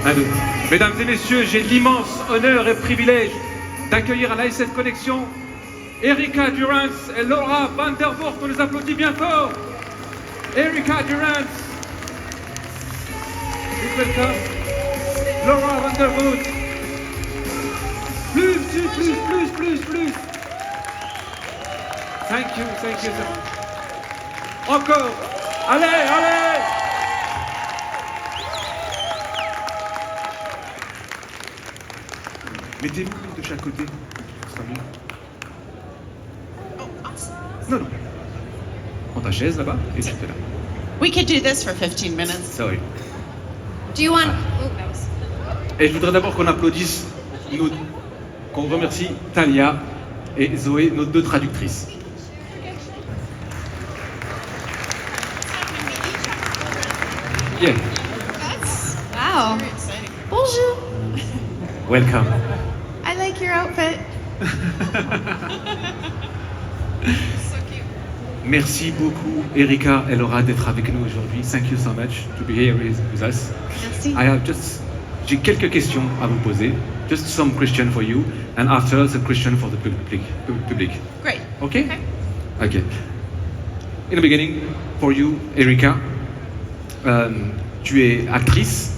Un, deux. Mesdames et messieurs, j'ai l'immense honneur et privilège d'accueillir à la SF Connexion Erika Durance et Laura Van Der Voort. On les applaudit bien fort. Erika Durance. Please welcome. Laura Van Der Voort. Plus. Thank you, sir. Encore. Allez. Mettez-vous de chaque côté. Ce sera mieux. Non. Prends ta chaise là-bas et tu te là. We could do this for 15 minutes. Sorry. Do you want... Et je voudrais d'abord qu'on applaudisse, qu'on remercie Talia et Zoé, nos deux traductrices. Yeah. Wow. Bonjour. Welcome. I like your outfit. Merci beaucoup, Erika et Laura, d'être avec nous aujourd'hui. Thank you so much to be here with us. Merci. J'ai quelques questions à vous poser. Just some questions for you, and after the question for the public. Great. Okay? Okay. In the beginning, for you, Erika, tu es actrice,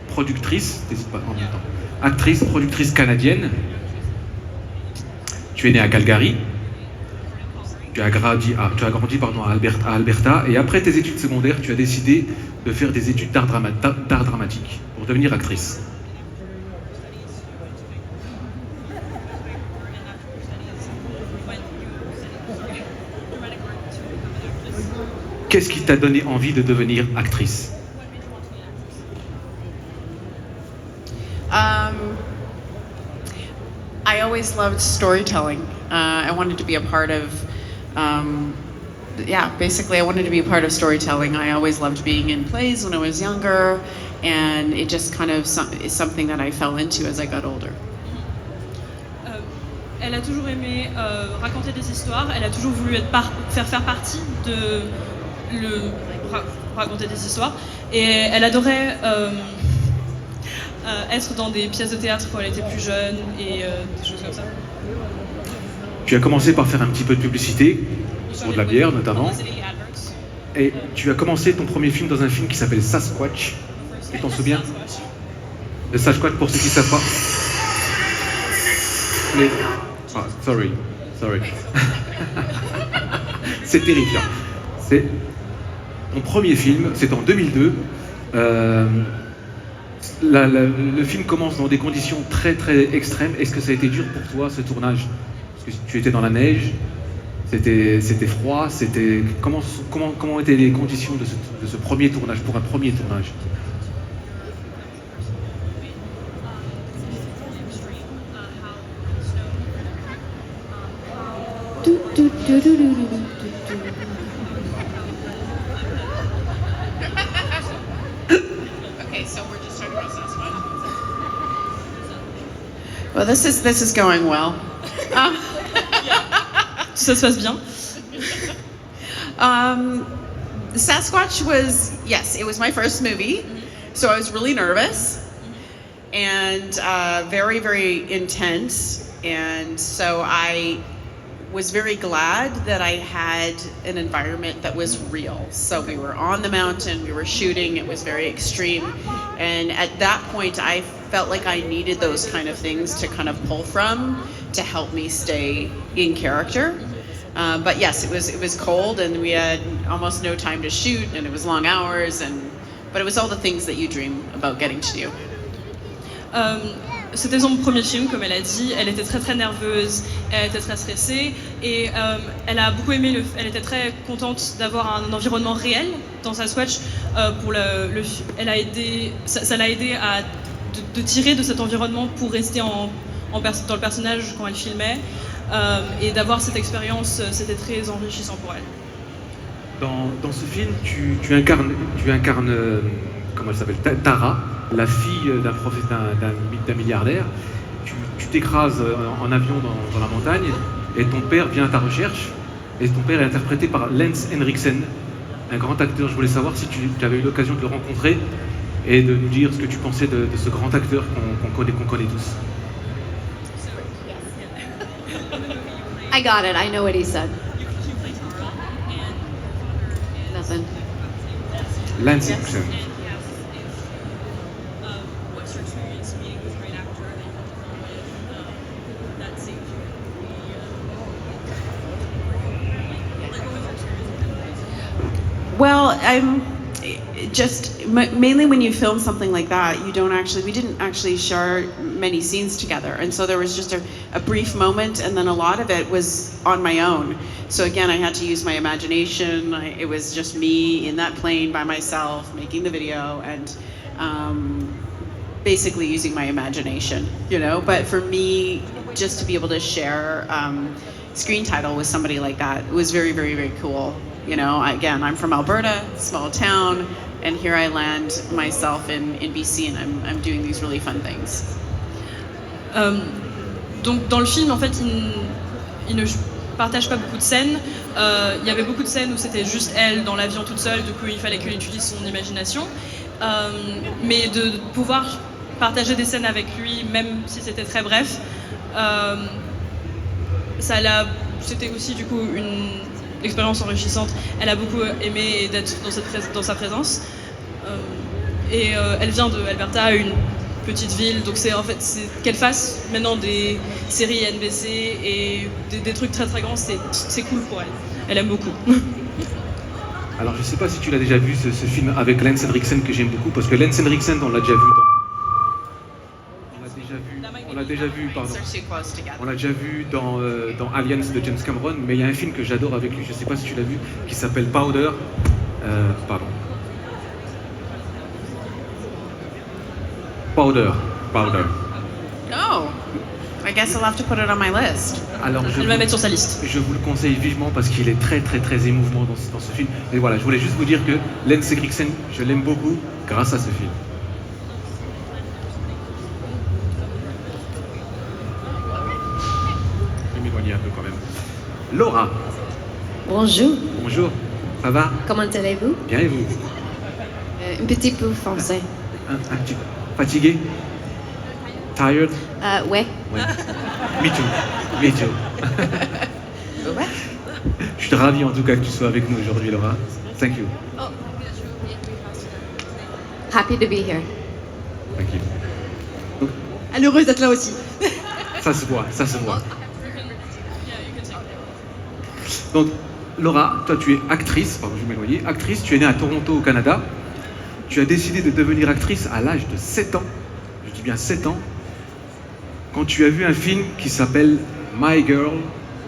productrice, n'hésite pas en même temps. Actrice, productrice canadienne. Tu es née à Calgary. Tu as grandi à Alberta, et après tes études secondaires, tu as décidé de faire des études d'art dramatique pour devenir actrice. Qu'est-ce qui t'a donné envie de devenir actrice? I always loved storytelling. I wanted to be a part of, basically I wanted to be a part of storytelling. I always loved being in plays when I was younger, and it just kind of is something that I fell into as I got older. Elle a toujours aimé raconter des histoires, elle a toujours voulu faire partie de raconter des histoires, et elle adorait être dans des pièces de théâtre quand elle était plus jeune et des choses comme ça. Tu as commencé par faire un petit peu de publicité, pour de la bière notamment, et tu as commencé ton premier film dans un film qui s'appelle Sasquatch. Tu t'en souviens? Le Sasquatch, pour ceux qui ne savent pas. Sorry. C'est terrifiant. C'est ton premier film, c'est en 2002. Le film commence dans des conditions très extrêmes. Est-ce que ça a été dur pour toi, ce tournage? Parce que tu étais dans la neige, c'était froid, comment étaient les conditions de ce premier tournage, pour un premier tournage? Okay, so we're just talking about Sasquatch. Well, this is going well. Ça se passe bien. Sasquatch was, yes, it was my first movie, so I was really nervous and very intense, and so I was very glad that I had an environment that was real. So we were on the mountain, we were shooting, it was very extreme, and at that point I felt like I needed those kind of things to kind of pull from to help me stay in character. But yes, it was cold and we had almost no time to shoot, and it was long hours, but it was all the things that you dream about getting to do. C'était son premier film, comme elle a dit. Elle était très nerveuse, elle était très stressée, et elle a beaucoup aimé elle était très contente d'avoir un environnement réel dans Sasquatch. Ça l'a aidé à de tirer de cet environnement pour rester dans le personnage quand elle filmait, et d'avoir cette expérience, c'était très enrichissant pour elle. Dans ce film, tu incarnes comment elle s'appelle, Tara, la fille d'un milliardaire. Tu t'écrases en avion dans la montagne, et ton père vient à ta recherche, et ton père est interprété par Lance Henriksen, un grand acteur. Je voulais savoir si tu avais eu l'occasion de le rencontrer et de nous dire ce que tu pensais de ce grand acteur qu'on connaît tous. I got it. I know what he said. Nothing. Lance Yes. Henriksen. What's your experience meeting with a great actor and that saved you? Well, I'm just mainly when you film something like that, we didn't actually share many scenes together, and so there was just a brief moment, and then a lot of it was on my own. So again, I had to use my imagination. It was just me in that plane by myself making the video, and basically using my imagination, you know. But for me, just to be able to share screen title with somebody like that, it was very, very, very cool. You know, again, I'm from Alberta, small town, and here I land myself in BC, and I'm doing these really fun things. Donc dans le film, en fait, il ne partage pas beaucoup de scènes. Il y avait beaucoup de scènes où c'était juste elle dans l'avion toute seule, du coup il fallait qu'elle utilise son imagination. Mais de pouvoir partager des scènes avec lui, même si c'était très bref, c'était aussi du coup une expérience enrichissante. Elle a beaucoup aimé d'être dans sa présence. Elle vient de Alberta, une petite ville, donc c'est qu'elle fasse maintenant des séries NBC et des trucs très très grands, c'est cool pour elle. Elle aime beaucoup. Alors je sais pas si tu l'as déjà vu ce film avec Lance Henriksen que j'aime beaucoup, parce que Lance Henriksen on l'a déjà vu dans Aliens de James Cameron, mais il y a un film que j'adore avec lui, je sais pas si tu l'as vu, qui s'appelle Powder. Powder. Oh, I guess I'll have to put it on my list. Alors Elle va mettre sur sa liste. je vous le conseille vivement parce qu'il est très très très émouvant dans ce film. Et voilà, je voulais juste vous dire que Lance Henriksen, je l'aime beaucoup grâce à ce film. Je vais m'éloigner un peu quand même. Laura, Bonjour. bonjour, ça va? Comment allez-vous? Bien et vous? Un petit peu français. Un petit peu fatigué? Tired? Ouais. Ouais. Me too. Me too. Je suis ravi en tout cas que tu sois avec nous aujourd'hui, Laura. Thank you. Happy to be here. Thank you. Elle est heureuse d'être là aussi. Ça se voit, ça se voit. Donc, Laura, toi tu es actrice, pardon, je vais m'éloigner. Actrice, tu es née à Toronto, au Canada. Tu as décidé de devenir actrice à l'âge de 7 ans. Je dis bien 7 ans. Quand tu as vu un film qui s'appelle My Girl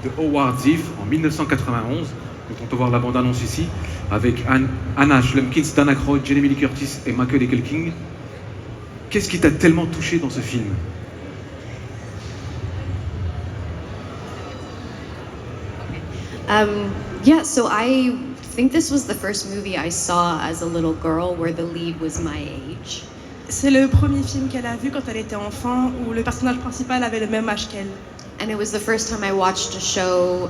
de Howard Zieff en 1991, dont on peut voir la bande-annonce ici, avec Anna Schlumpkins, Dan Aykroyd, Jamie Lee Curtis et Michael King. Qu'est-ce qui t'a tellement touché dans ce film? Yeah, so I think this was the first movie I saw as a little girl where the lead was my age. C'est le premier film qu'elle a vu quand elle était enfant, où le personnage principal avait le même âge qu'elle. And it was the first time I watched a show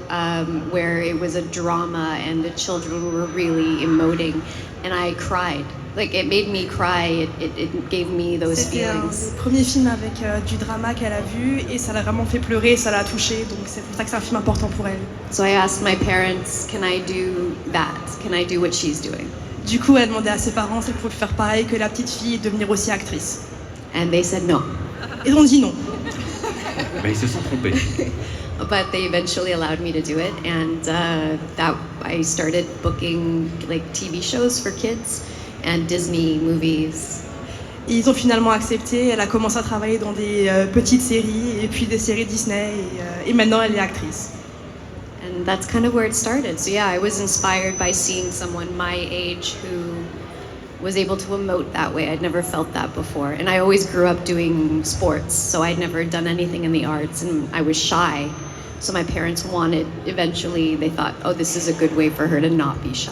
where it was a drama and the children were really emoting, and I cried. Like, it made me cry, it gave me those C'était un feelings. des premiers films avec du drama qu'elle a vu, et ça l'a vraiment fait pleurer, ça l'a touchée, donc c'est pour ça que c'est un film important pour elle. So I asked my parents, can I do that? Can I do what she's doing? Du coup, elle demandait à ses parents si elle pouvait faire pareil que la petite fille et devenir aussi actrice. And they said no. Ils ont dit non. Mais ils se sont trompés. But they eventually allowed me to do it, and that I started booking like TV shows for kids and Disney movies. Ils ont finalement accepté, elle a commencé à travailler dans des petites séries, et puis des séries Disney, et maintenant elle est actrice. And that's kind of where it started. So yeah, I was inspired by seeing someone my age who was able to emote that way. I'd never felt that before. And I always grew up doing sports, so I'd never done anything in the arts, and I was shy. So my parents eventually they thought, oh, this is a good way for her to not be shy.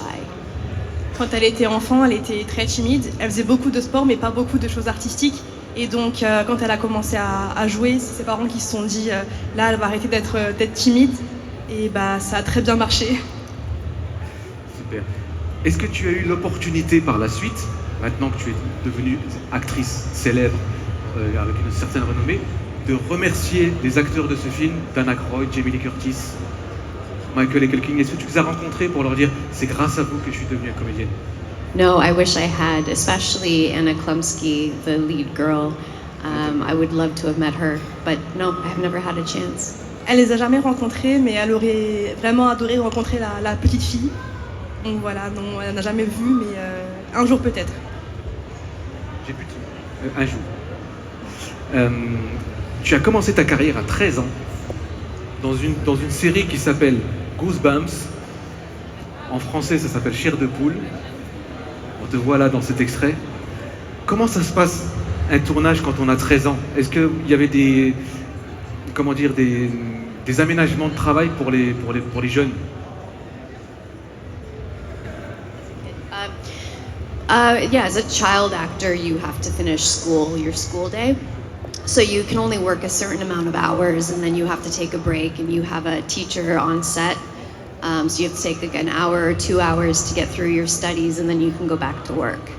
Quand elle était enfant, elle était très timide. Elle faisait beaucoup de sport, mais pas beaucoup de choses artistiques. Et donc, quand elle a commencé à jouer, c'est ses parents qui se sont dit, là, elle va arrêter d'être timide. Et bah, ça a très bien marché. Super. Est-ce que tu as eu l'opportunité par la suite maintenant que tu es devenue actrice célèbre avec une certaine renommée, de remercier les acteurs de ce film, Dan Aykroyd, Jamie Lee Curtis, Michael et King? Est-ce que tu les as rencontrés pour leur dire c'est grâce à vous que je suis devenue comédienne? No, I wish I had, especially Anna Klumsky, the lead girl. I would love to have met her, but no, I've never had a chance. Elle les a jamais rencontrés, mais elle aurait vraiment adoré rencontrer la petite fille. Donc voilà, non, elle n'a jamais vu, mais un jour peut-être. J'ai plus tout. Un jour. Tu as commencé ta carrière à 13 ans dans une série qui s'appelle Goosebumps. En français, ça s'appelle Chair de poule. On te voit là dans cet extrait. Comment ça se passe un tournage quand on a 13 ans? Est-ce qu'il y avait des aménagements de travail pour les jeunes? Yeah, as a child actor, you have to finish your school day. So you can only work a certain amount of hours, and then you have to take a break, and you have a teacher on set. So you have to take like an hour or 2 hours to get through your studies, and then you can go back to work.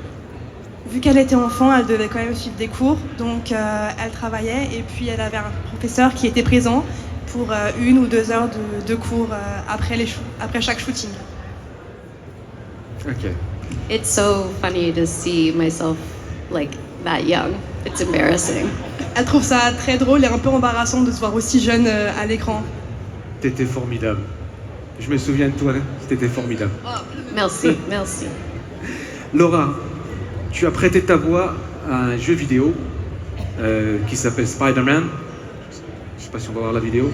Vu qu'elle était enfant, elle devait quand même suivre des cours, donc elle travaillait et puis elle avait un professeur qui était présent pour 1 ou 2 heures de cours après chaque shooting. Ok. It's so funny to see myself like that young. It's embarrassing. Elle trouve ça très drôle et un peu embarrassant de se voir aussi jeune à l'écran. T'étais formidable. Je me souviens de toi, t'étais formidable. Merci, merci. Laura, tu as prêté ta voix à un jeu vidéo qui s'appelle Spider-Man. Je sais pas si on va voir la vidéo.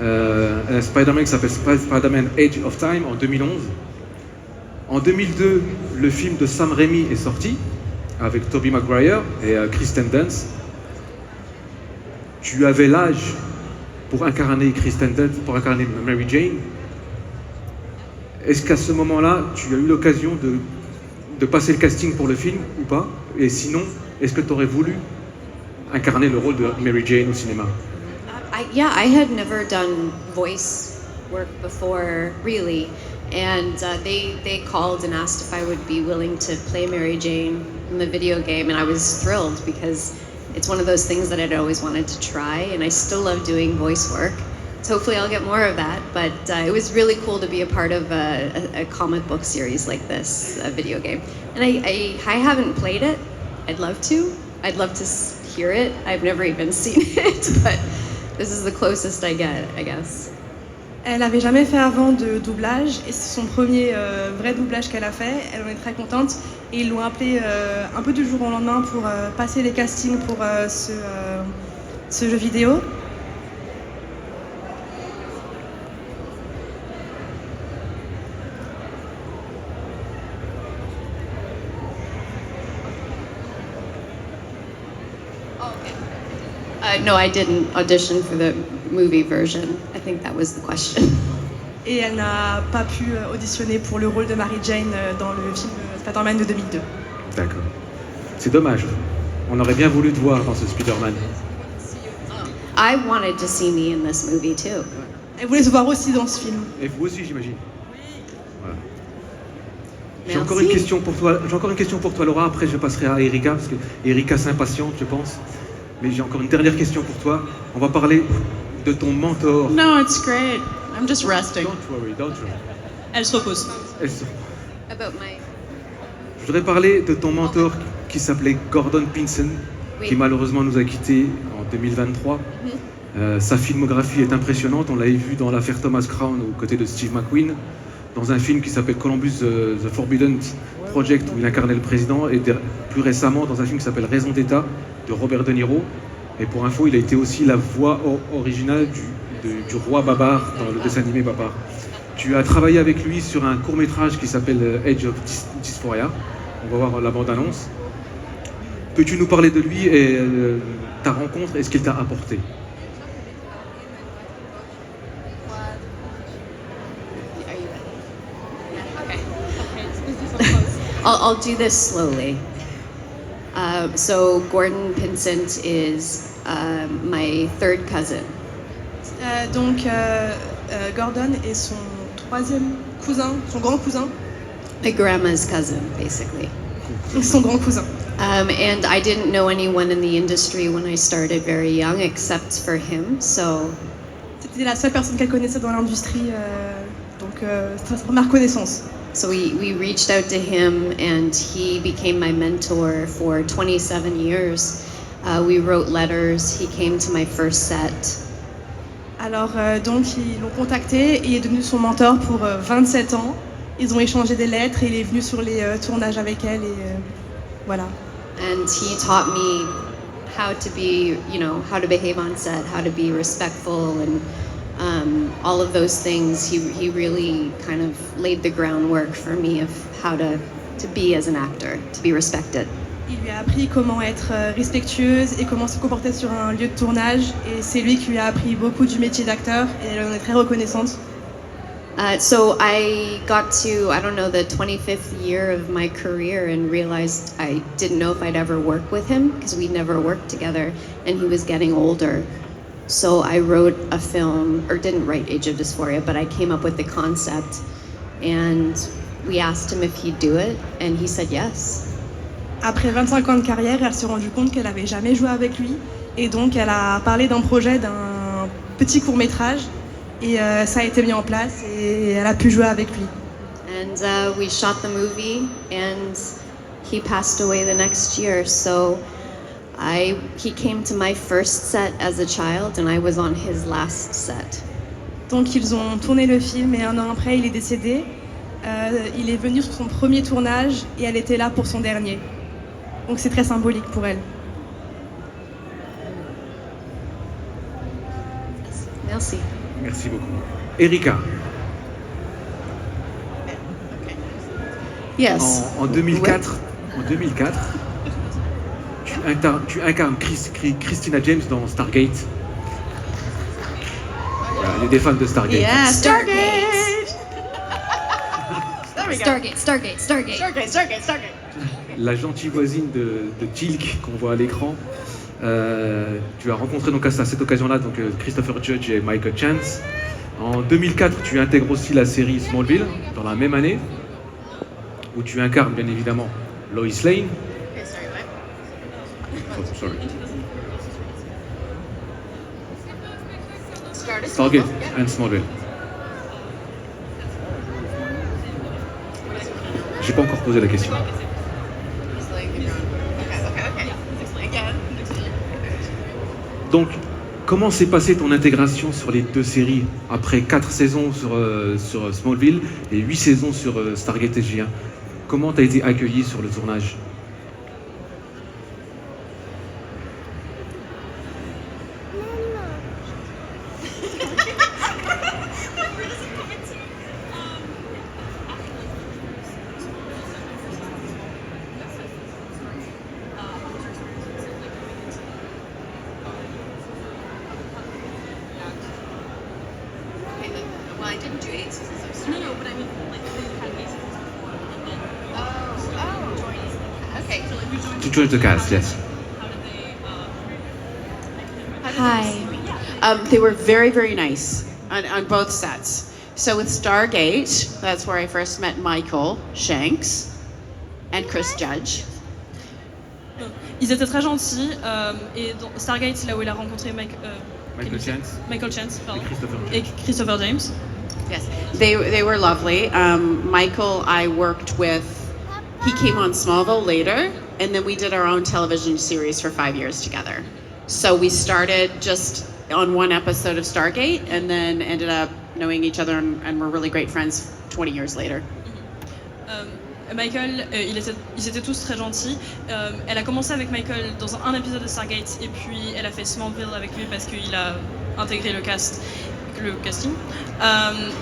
Un Spider-Man qui s'appelle Spider-Man Age of Time en 2011. En 2002, le film de Sam Raimi est sorti avec Tobey Maguire et Kristen Dunst. Tu avais l'âge pour incarner Kristen Dunst, pour incarner Mary Jane. Est-ce qu'à ce moment-là, tu as eu l'occasion de passer le casting pour le film ou pas? Et sinon, est-ce que tu aurais voulu incarner le rôle de Mary Jane au cinéma? I had never done voice work before, really. And they called and asked if I would be willing to play Mary Jane in the video game, and I was thrilled because it's one of those things that I'd always wanted to try, and I still love doing voice work. So hopefully I'll get more of that, but it was really cool to be a part of a comic book series like this, a video game. And I haven't played it. I'd love to. I'd love to hear it. I've never even seen it, but this is the closest I get, I guess. Elle n'avait jamais fait avant de doublage et c'est son premier vrai doublage qu'elle a fait. Elle en est très contente et ils l'ont appelée un peu du jour au lendemain pour passer les castings pour ce jeu vidéo. No, I didn't audition for the movie version. I think that was the question. Et elle n'a pas pu auditionner pour le rôle de Mary Jane dans le film Spider-Man de 2002. D'accord. C'est dommage. On aurait bien voulu te voir dans ce Spider-Man. I wanted to see me in this movie too. Elle voulait se voir aussi dans ce film. Et vous aussi, j'imagine. Voilà. J'ai Merci. encore une question pour toi. J'ai encore une question pour toi, Laura. Après, je passerai à Erika parce que Erika s'impatiente, je pense. Mais j'ai encore une dernière question pour toi. On va parler de ton mentor. No, it's great. I'm just resting. Don't worry, don't worry. Elle se repose. About my. Je voudrais parler de ton mentor qui s'appelait Gordon Pinson, Oui. qui malheureusement nous a quittés en 2023. Sa filmographie est impressionnante. On l'avait vu dans l'affaire Thomas Crown aux côtés de Steve McQueen, dans un film qui s'appelle Columbus The Forbidden Project où il incarnait le président, et plus récemment dans un film qui s'appelle Raison d'État de Robert De Niro. Et pour info, il a été aussi la voix originale du roi Babar dans le dessin animé Babar. Tu as travaillé avec lui sur un court-métrage qui s'appelle Age of Dysphoria. On va voir la bande-annonce. Peux-tu nous parler de lui et ta rencontre et ce qu'il t'a apporté? Are you ready? Yeah, okay. I'll do this slowly. So Gordon Pinsent is my third cousin. Gordon est son troisième cousin, son grand cousin. My grandma's cousin, basically. son grand cousin. And I didn't know anyone in the industry when I started very young except for him. So C'était la seule personne qu'elle connaissait dans l'industrie, donc c'était sa première connaissance. So we reached out to him and he became my mentor for 27 years. We wrote letters. He came to my first set. Alors donc ils l'ont contacté et il est devenu son mentor pour 27 ans. Ils ont échangé des lettres et il est venu sur les tournages avec elle et voilà. And he taught me how to be, how to behave on set, how to be respectful, and all of those things. He really kind of laid the groundwork for me of how to be as an actor, to be respected. Il lui a appris comment être respectueuse et comment se comporter sur un lieu de tournage et c'est lui qui lui a appris beaucoup du métier d'acteur et elle en est très reconnaissante. So I got to, the 25th year of my career and realized I didn't know if I'd ever work with him because we'd never worked together and he was getting older. So I wrote a film, or didn't write Age of Dysphoria, but I came up with the concept and we asked him if he'd do it and he said yes. Après 25 ans de carrière, elle s'est rendue compte qu'elle n'avait jamais joué avec lui et donc elle a parlé d'un projet, d'un petit court-métrage et ça a été mis en place et elle a pu jouer avec lui. And we shot the movie and he passed away the next year. So he came to my first set as a child and I was on his last set. Donc ils ont tourné le film et un an après il est décédé. Il est venu sur son premier tournage et elle était là pour son dernier. Donc c'est très symbolique pour elle. Merci. Merci beaucoup. Erika, Yes. en 2004, tu incarnes Christina James dans Stargate. Voilà, il y a des fans de Stargate. Yeah, Stargate. There we go. Stargate. Stargate. La gentille voisine de Teal'c qu'on voit à l'écran. Tu as rencontré donc à cette occasion-là donc Christopher Judge et Michael Chance. En 2004, tu intègres aussi la série Smallville dans la même année, où tu incarnes bien évidemment Lois Lane. Oh, sorry. Stargate and Smallville. J'ai pas encore posé la question. Donc, comment s'est passée ton intégration sur les deux séries après 4 saisons sur Smallville et 8 saisons sur Stargate SG1? Comment tu as été accueilli sur le tournage? Well, I didn't do 8 seasons of No, but I mean, like, they had 8 seasons before, and then Okay. so, like, you joined To join the cast, yes. How did they, Hi. They were very, very nice on both sets. So with Stargate, that's where I first met Michael Shanks and Chris Judge. Ils étaient très gentils et dans Stargate, c'est là où il a rencontré Michael Chance Michael Chance, pardon, et Christopher Judge. et Christopher James. Yes, they were lovely. Michael, I worked with. He came on Smallville later, and then we did our own television series for 5 years together. So we started just on one episode of Stargate, and then ended up knowing each other, and we're really great friends 20 years later. Michael, ils étaient tous très gentils. Elle a commencé avec Michael dans un épisode de Stargate et puis elle a fait Smallville avec lui parce qu'il a intégré le casting.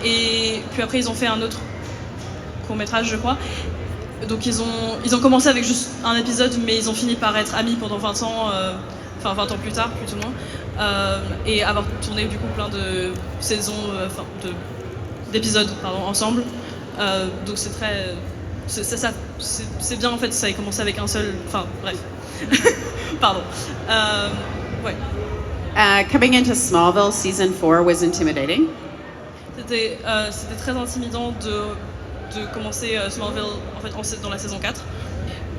Et puis après ils ont fait un autre court-métrage, je crois. Donc ils ont commencé avec juste un épisode, mais ils ont fini par être amis pendant 20 ans, 20 ans plus tard, plus ou moins, et avoir tourné du coup plein de saisons, d'épisodes ensemble. Donc c'est très... C'est bien en fait, ça a commencé avec un seul... Enfin bref. Pardon. Ouais. Coming into Smallville, season 4 was intimidating. C'était très intimidant de commencer Smallville en fait, dans la saison 4.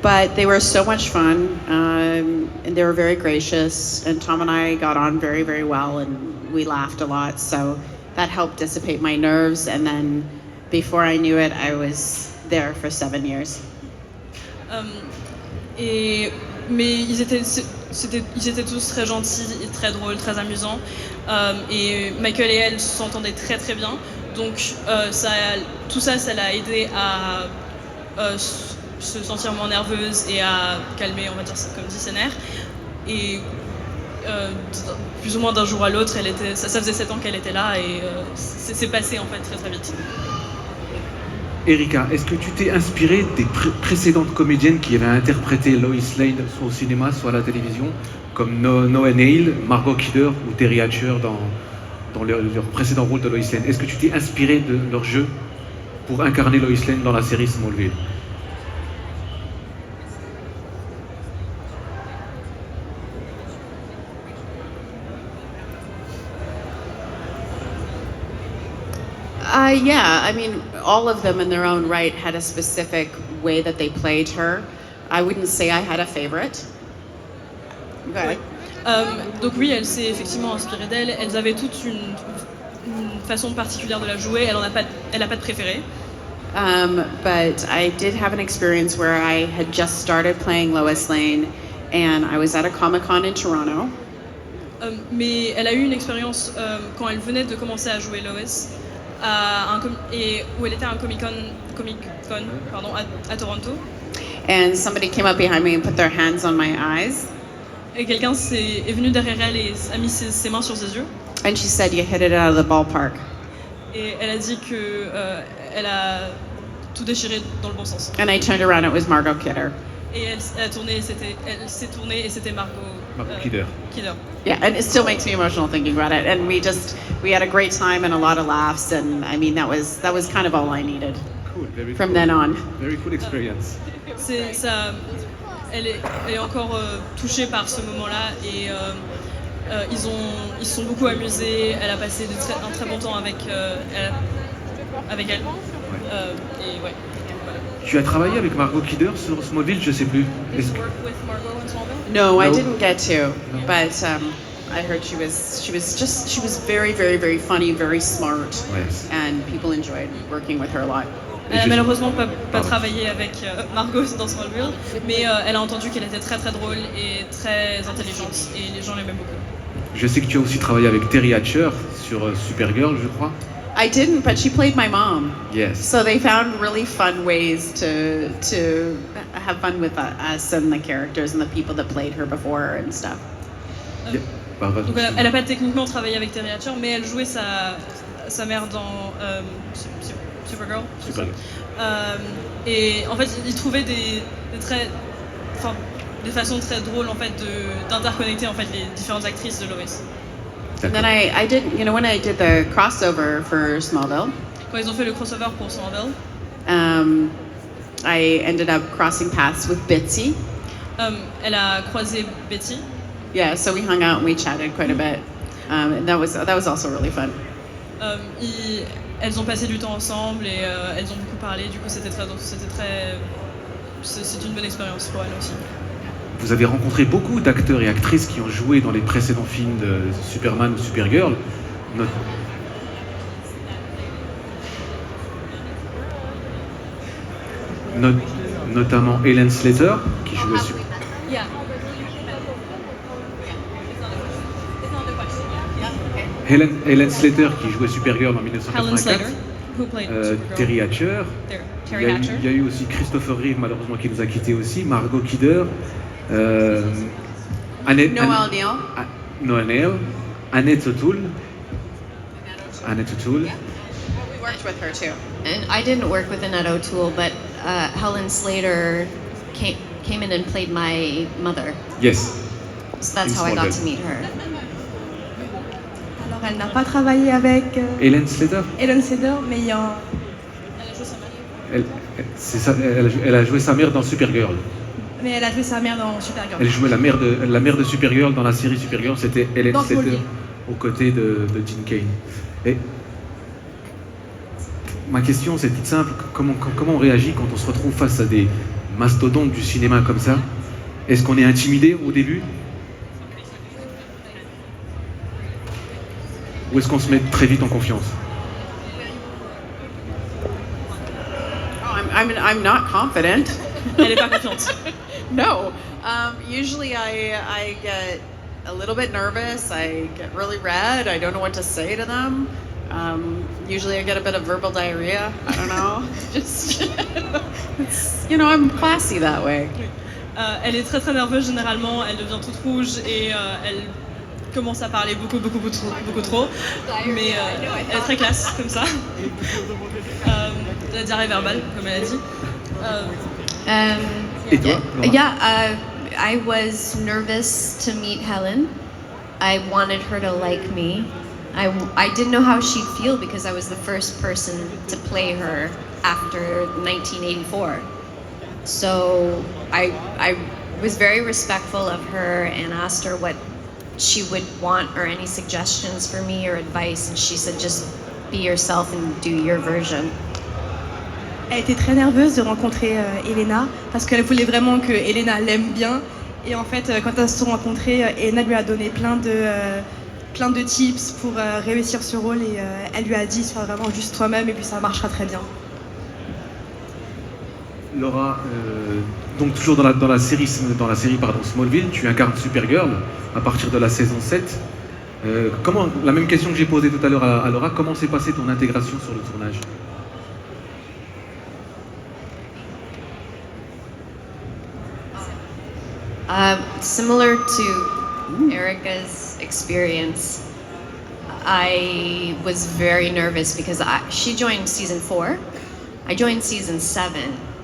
but they were so much fun, and they were very gracious. And Tom and I got on very, very well, and we laughed a lot. So that helped dissipate my nerves. And then, before I knew it, I was there for 7 years. Mais ils étaient tous très gentils et très drôles, très amusants. Et Michael et elle s'entendaient très très bien. Donc tout ça, ça l'a aidé à se sentir moins nerveuse et à calmer, on va dire comme dit, ses nerfs. Et plus ou moins d'un jour à l'autre, ça faisait 7 ans qu'elle était là et c'est passé en fait très très vite. Erika, est-ce que tu t'es inspirée des précédentes comédiennes qui avaient interprété Lois Lane soit au cinéma, soit à la télévision, comme Noah Neill, Margot Kidder ou Terry Hatcher dans leur précédent rôle de Lois Lane? Est-ce que tu t'es inspirée de leur jeu pour incarner Lois Lane dans la série Smallville? Yeah, I mean, all of them in their own right had a specific way that they played her. I wouldn't say I had a favorite. Go ahead. Donc oui, elle s'est effectivement inspirée d'elle. Elles avaient toutes une façon particulière de la jouer. Elle n'a pas de préféré. But I did have an experience where I had just started playing Lois Lane, and I was at a Comic-Con in Toronto. Mais elle a eu une expérience quand elle venait de commencer à jouer Lois. Où elle était à un Comic-Con à Toronto. And somebody came up behind me and put their hands on my eyes. Et quelqu'un est venu derrière elle et a mis ses mains sur ses yeux. And she said, "You hit it out of the ballpark." Et elle a dit que elle a tout déchiré dans le bon sens. And I turned around, it was Margot Kidder. Et elle s'est tournée et c'était Margot Kidder. Yeah, and it still makes me emotional thinking about it. And we had a great time and a lot of laughs, and I mean that was kind of all I needed. Cool, very from cool. then on. Very cool experience. Elle est encore touchée par ce moment-là et ils se sont beaucoup amusés. Elle a passé un très bon temps avec elle. Ouais. Et ouais. Tu as travaillé avec Margot Kidder sur Smallville, je sais plus. Est-ce que... No, I No. didn't get to, but I heard she was very, very, very funny, very smart, Ouais. and people enjoyed working with her a lot. Elle a malheureusement pas travaillé avec Margot dans Smallville, mais elle a entendu qu'elle était très très drôle et très intelligente et les gens l'aimaient beaucoup. Je sais que tu as aussi travaillé avec Terry Hatcher sur Supergirl, je crois. I didn't, but she played my mom. Yes. So they found really fun ways to have fun with us and the characters and the people that played her before and stuff. Yeah. Donc elle n'a pas techniquement travaillé avec Terry Hatcher, mais elle jouait sa mère dans Supergirl. Et en fait, ils trouvaient des façons très drôles en fait d'interconnecter en fait les différentes actrices de Lois. And then I did, when I did the crossover for Smallville, Quand ils ont fait le crossover pour Smallville, I ended up crossing paths with Bitsy. elle a croisé Betty. Yeah, so we hung out and we chatted quite a bit. And that was also really fun. Elles ont passé du temps ensemble et elles ont beaucoup parlé. Du coup, c'est une bonne expérience pour elles aussi. Vous avez rencontré beaucoup d'acteurs et actrices qui ont joué dans les précédents films de Superman ou Supergirl. Notamment Helen Slater, qui jouait Helen Slater, qui jouait Supergirl en Helen 1984. Slater, who played Supergirl. Terry Hatcher. Terry Hatcher. Il y a eu aussi Christopher Reeve, malheureusement, qui nous a quittés aussi. Margot Kidder. Noel Neal. Annette O'Toole. We worked with her too. And I didn't work with Annette O'Toole, but Helen Slater came in and played my mother. Yes. So that's In how I got Smallville. to meet her. Alors elle n'a pas travaillé avec Helen Slater. Helen Slater, mais il y a Elle a joué sa mère dans Supergirl. mais elle a joué sa mère dans Supergirl. Elle jouait la mère de Supergirl dans la série Supergirl. C'était Helen Dans Slater Smallville. aux côtés de Jean Kane. Et ma question, c'est toute simple. Comment on réagit quand on se retrouve face à des mastodonte du cinéma comme ça, est-ce qu'on est intimidé au début? Ou est-ce qu'on se met très vite en confiance? Oh, I'm not confident. Elle n'est pas confiante. No. Usually I get a little bit nervous. I get really red. I don't know what to say to them. Usually I get a bit of verbal diarrhea. I don't know. Just, I'm classy that way. Elle est très très nerveuse généralement, elle devient toute rouge et elle commence à parler beaucoup trop. Mais elle est très classe comme ça. La diarrhée verbale, comme elle a dit. Et toi, Laura? Yeah, I was nervous to meet Helen. I wanted her to like me. I didn't know how she'd feel because I was the first person to play her after 1984. So I was very respectful of her and asked her what she would want or any suggestions for me or advice, and she said just be yourself and do your version. Elle était très nerveuse de rencontrer Elena parce qu'elle voulait vraiment que Elena l'aime bien. Et en fait, quand elles se sont rencontrées, Elena lui a donné plein de tips pour réussir ce rôle et elle lui a dit sois vraiment juste toi-même et puis ça marchera très bien. Laura, donc toujours dans la série Smallville, tu incarnes Supergirl à partir de la saison 7. La même question que j'ai posée tout à l'heure à Laura, comment s'est passée ton intégration sur le tournage? Similar to Erica's experience, I was very nervous because she joined season 4. I joined season 7.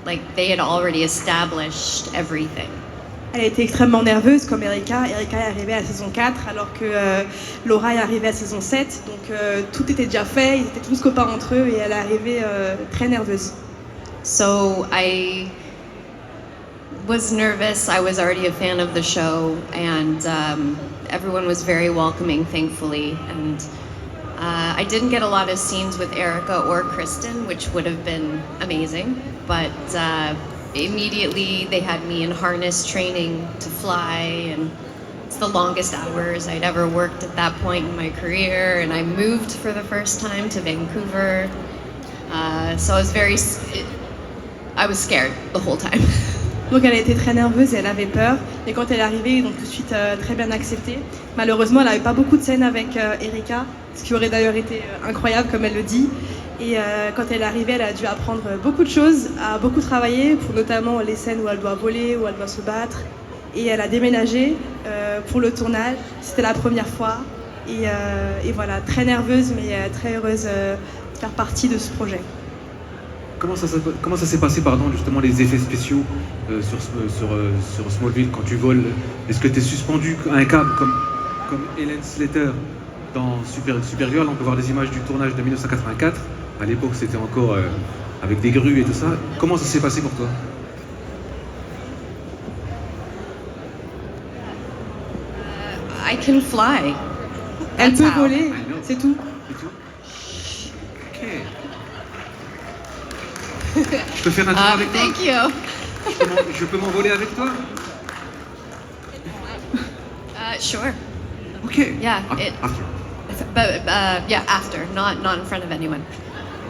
Like they had already established everything. Elle était extrêmement nerveuse comme Erika. Erika est arrivée à la saison 4 alors que Laura est arrivée à la saison 7. Donc tout était déjà fait, ils étaient tous copains entre eux et elle est arrivée très nerveuse. So I was nervous. I was already a fan of the show, and everyone was very welcoming, thankfully. And I didn't get a lot of scenes with Erica or Kristen, which would have been amazing. But immediately they had me in harness training to fly, and it's the longest hours I'd ever worked at that point in my career. And I moved for the first time to Vancouver, so I was scared the whole time. Donc elle était très nerveuse et elle avait peur. Et quand elle est arrivée, ils l'ont tout de suite très bien acceptée. Malheureusement, elle n'avait pas beaucoup de scènes avec Erika, ce qui aurait d'ailleurs été incroyable comme elle le dit. Et quand elle est arrivée, elle a dû apprendre beaucoup de choses, a beaucoup travaillé pour notamment les scènes où elle doit voler, où elle doit se battre. Et elle a déménagé pour le tournage. C'était la première fois. Et voilà, très nerveuse mais très heureuse de faire partie de ce projet. Comment ça s'est passé, justement, les effets spéciaux sur Smallville quand tu voles? Est-ce que tu es suspendu à un câble comme Helen Slater dans Supergirl? On peut voir des images du tournage de 1984. À l'époque, c'était encore avec des grues et tout ça. Comment ça s'est passé pour toi? I can fly. Elle That's peut how. voler, c'est tout. C'est tout? Ok. Je peux faire un tour avec toi? Thank you. Je peux m'envoler avec toi? Sure. Ok. Yeah, After. But yeah, after, not in front of anyone.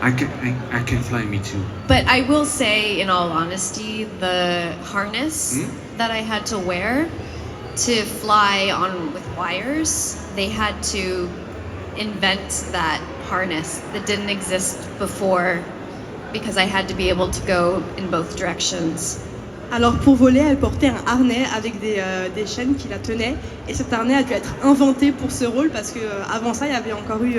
I can fly, me too. But I will say, in all honesty, the harness that I had to wear to fly on with wires, they had to invent that harness that didn't exist before because I had to be able to go in both directions. Alors pour voler, elle portait un harnais avec des chaînes qui la tenaient. Et cet harnais a dû être inventé pour ce rôle parce qu'avant ça, il y avait encore eu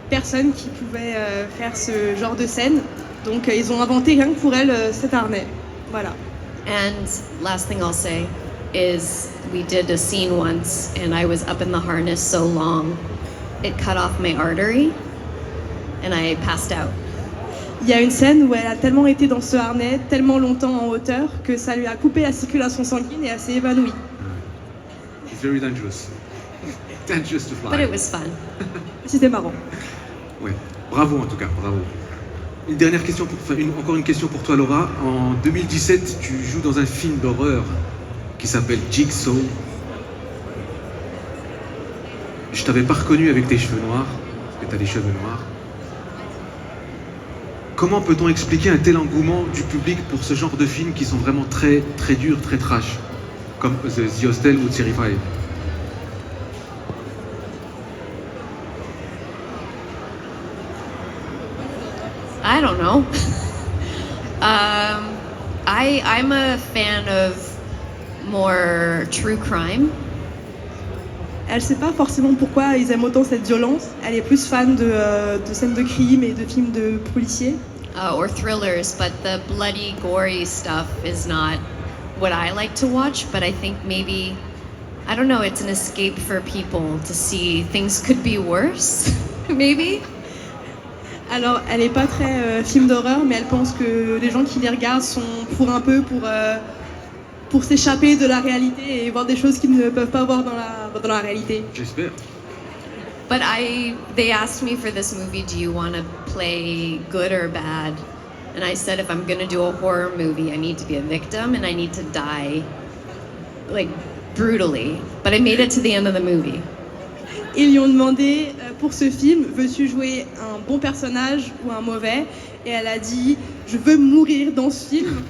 personne qui pouvait faire ce genre de scène. Donc ils ont inventé rien que pour elle cet harnais. Voilà. And last thing I'll say is we did a scene once and I was up in the harness so long it cut off my artery and I passed out. Il y a une scène où elle a tellement été dans ce harnais, tellement longtemps en hauteur, que ça lui a coupé la circulation sanguine et elle s'est évanouie. It's very dangerous. Dangerous to fly. But it was fun. C'était marrant. Ouais. Bravo en tout cas, bravo. Une dernière question, encore une question pour toi, Laura. En 2017, tu joues dans un film d'horreur qui s'appelle Jigsaw. Je t'avais pas reconnu avec tes cheveux noirs, parce que tu as des cheveux noirs. Comment peut-on expliquer un tel engouement du public pour ce genre de films qui sont vraiment très, très durs, très trash, comme The Hostel ou Terrified? I don't know. I'm a fan of more true crime. Elle sait pas forcément pourquoi ils aiment autant cette violence. Elle est plus fan de scènes de crime et de films de policiers. Or thrillers, but the bloody, gory stuff is not what I like to watch. But I think maybe, I don't know, it's an escape for people to see things could be worse, maybe. Alors, elle est pas très film d'horreur, mais elle pense que les gens qui les regardent sont pour s'échapper de la réalité et voir des choses qu'ils ne peuvent pas voir dans la réalité. J'espère. But they asked me for this movie, do you want to play good or bad? And I said, if I'm going to do a horror movie, I need to be a victim and I need to die, like, brutally. But I made it to the end of the movie. Ils lui ont demandé, pour ce film, veux-tu jouer un bon personnage ou un mauvais? Et elle a dit, je veux mourir dans ce film.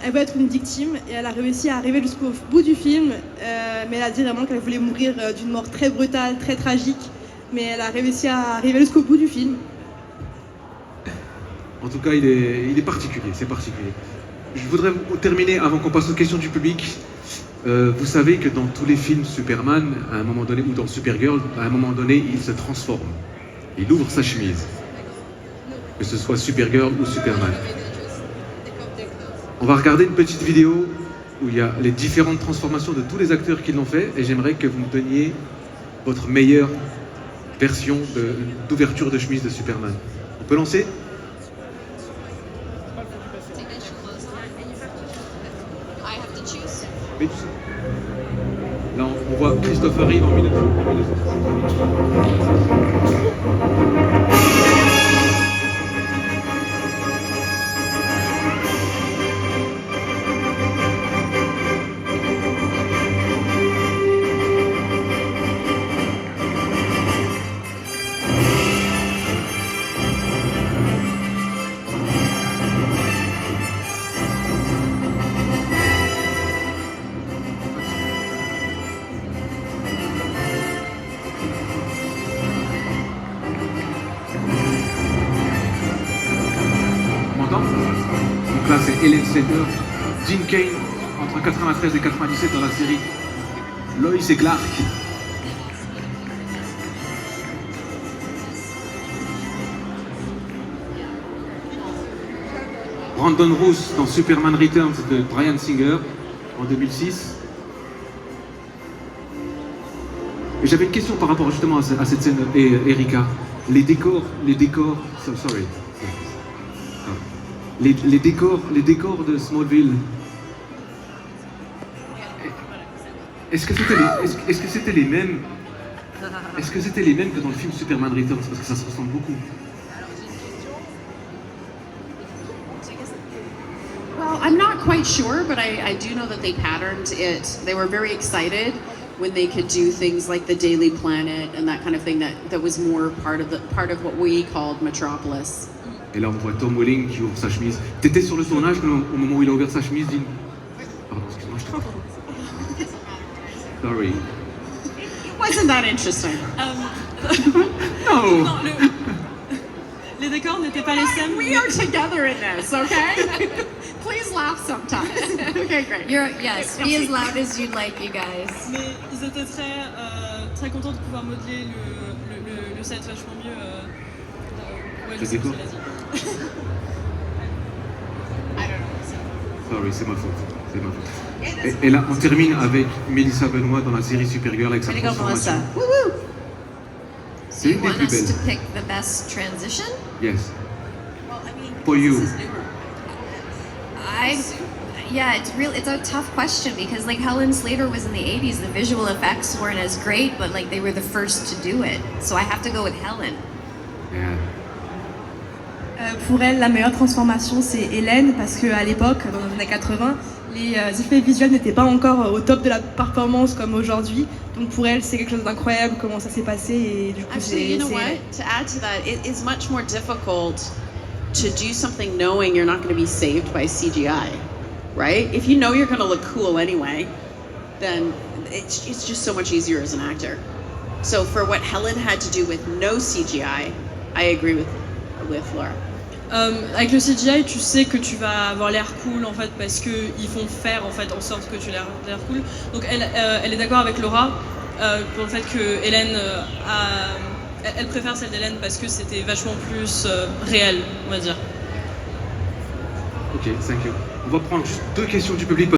Elle veut être une victime et elle a réussi à arriver jusqu'au bout du film, mais elle a dit vraiment qu'elle voulait mourir d'une mort très brutale, très tragique, mais elle a réussi à arriver jusqu'au bout du film. En tout cas, il est particulier, c'est particulier. Je voudrais terminer avant qu'on passe aux questions du public. Vous savez que dans tous les films Superman, à un moment donné, ou dans Supergirl, à un moment donné, il se transforme. Il ouvre sa chemise. Que ce soit Supergirl ou Superman. On va regarder une petite vidéo où il y a les différentes transformations de tous les acteurs qui l'ont fait et j'aimerais que vous me donniez votre meilleure version d'ouverture de chemise de Superman. On peut lancer? Oui. Là, on voit Christopher Reeve en 1900. Donc là, c'est Helen Slater, Dean Cain, entre 93 et 97 dans la série Lois et Clark. Brandon Routh dans Superman Returns de Bryan Singer en 2006. Et j'avais une question par rapport justement à cette scène, Erika. Les décors, sorry. Les décors de Smallville. Est-ce que c'était les mêmes? Est-ce que c'était les mêmes que dans le film Superman Returns? Parce que ça se ressemble beaucoup. Well, I'm not quite sure, but I do know that they patterned it. They were very excited when they could do things like the Daily Planet and that kind of thing that was more part of what we called Metropolis. Et là, on voit Tom Welling qui ouvre sa chemise. T'étais sur le tournage au moment où il a ouvert sa chemise, Dean? Pardon, excuse-moi, je te... Sorry. Wasn't that interesting? No! Non, les décors n'étaient pas les mêmes. We are together in this, okay? Please laugh sometimes. Okay, great. Yes, be as loud as you'd like, you guys. Mais ils étaient très contents de pouvoir modeler le set vachement mieux. Ouais, Les décors? Sorry, c'est ma faute. Et là, on termine avec Melissa Benoît dans la série Supergirl avec sa Way to go, transformation. Melissa. Woo-woo! So you une des want plus us belles. to pick the best transition? Yes. For you. It's a tough question because like Helen Slater was in the 80s, the visual effects weren't as great, but like they were the first to do it. So I have to go with Helen. Yeah. Pour elle, la meilleure transformation, c'est Hélène, parce qu'à l'époque, dans les années 80, les effets visuels n'étaient pas encore au top de la performance comme aujourd'hui. Donc pour elle, c'est quelque chose d'incroyable comment ça s'est passé. Et du coup, Actually, you know what? To add to that, it's much more difficult to do something knowing you're not going to be saved by CGI, right? If you know you're going to look cool anyway, then it's just so much easier as an actor. So for what Helen had to do with no CGI, I agree with Laura. Avec le CGI, tu sais que tu vas avoir l'air cool en fait parce que ils vont faire en fait en sorte que tu aies l'air cool. Donc elle est d'accord avec Laura pour le fait que Hélène elle préfère celle d'Hélène parce que c'était vachement plus réel, on va dire. Ok, thank you. On va prendre juste 2 questions du public.